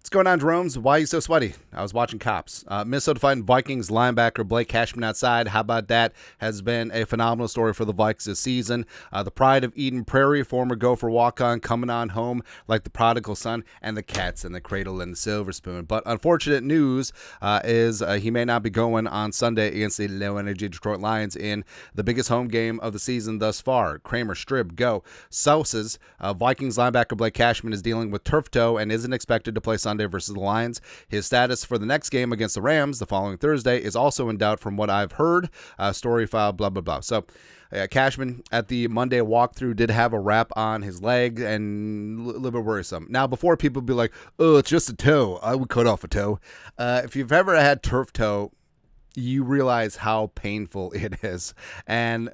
What's going on, Jerome's? Why are you so sweaty? I was watching Cops. Minnesota Vikings linebacker Blake Cashman outside. How about that? Has been a phenomenal story for the Vikings this season. The pride of Eden Prairie, former Gopher walk-on, coming on home like the prodigal son, and the cats in the cradle and the silver spoon. But unfortunate news is he may not be going on Sunday against the low-energy Detroit Lions in the biggest home game of the season thus far. Kramer, Strib, go. Souses. Vikings linebacker Blake Cashman is dealing with turf toe and isn't expected to play Sunday versus the Lions. His status for the next game against the Rams the following Thursday is also in doubt from what I've heard. Story file, blah, blah, blah. So Cashman at the Monday walkthrough did have a wrap on his leg and a little bit worrisome. Now, before people be like, oh, it's just a toe, I would cut off a toe. If you've ever had turf toe, you realize how painful it is, and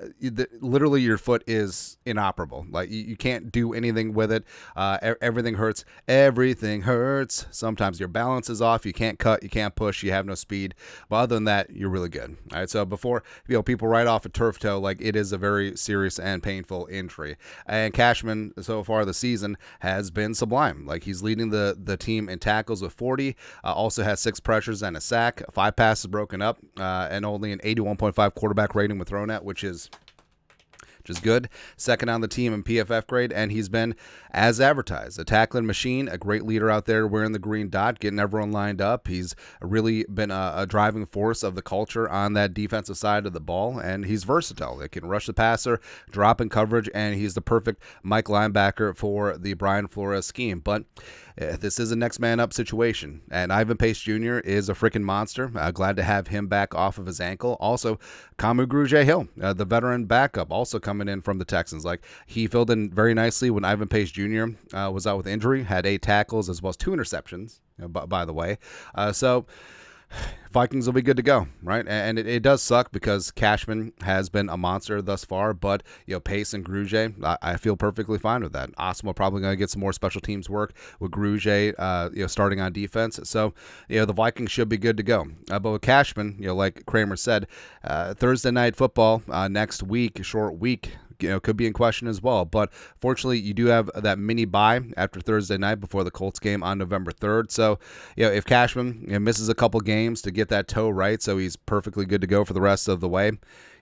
literally your foot is inoperable. Like you can't do anything with it. Everything hurts. Everything hurts. Sometimes your balance is off. You can't cut. You can't push. You have no speed. But other than that, you're really good. All right. So before people write off a turf toe, like it is a very serious and painful injury. And Cashman so far this season has been sublime. Like he's leading the team in tackles with 40. Also has 6 pressures and a sack. 5 passes broken up. And only an 81.5 quarterback rating with thrown at, which is just good. Second on the team in PFF grade, and he's been as advertised. A tackling machine, a great leader out there wearing the green dot, getting everyone lined up. He's really been a driving force of the culture on that defensive side of the ball, and he's versatile. They can rush the passer, drop in coverage, and he's the perfect Mike linebacker for the Brian Flores scheme. But this is a next man up situation, and Ivan Pace Jr. is a freaking monster. Glad to have him back off of his ankle. Also, Kamu Grugier-Hill, the veteran backup, also coming in from the Texans. Like he filled in very nicely when Ivan Pace Jr. Was out with injury, had 8 tackles as well as 2 interceptions, by the way. So Vikings will be good to go, right? And it does suck because Cashman has been a monster thus far, but Pace and Grugier, I feel perfectly fine with that. Osmo probably going to get some more special teams work with Grugier, starting on defense. So the Vikings should be good to go. But with Cashman, like Kramer said, Thursday night football next week, short week. Could be in question as well. But fortunately, you do have that mini bye after Thursday night before the Colts game on November 3rd. So, if Cashman misses a couple games to get that toe right, so he's perfectly good to go for the rest of the way,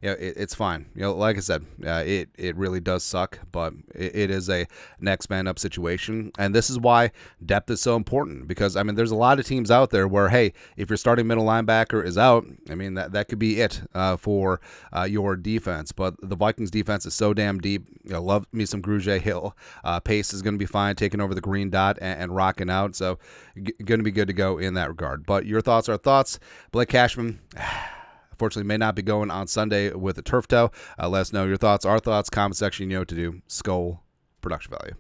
it's fine. Like I said, it really does suck, but it is a next man up situation. And this is why depth is so important because, there's a lot of teams out there where, hey, if your starting middle linebacker is out, that could be it for your defense. But the Vikings defense is so damn deep. Love me some Grugier-Hill. Pace is going to be fine, taking over the green dot and rocking out. So going to be good to go in that regard. But your thoughts are thoughts. Blake Cashman, unfortunately, may not be going on Sunday with a turf toe. Let us know your thoughts, our thoughts, comment section. You know what to do. Skull production value.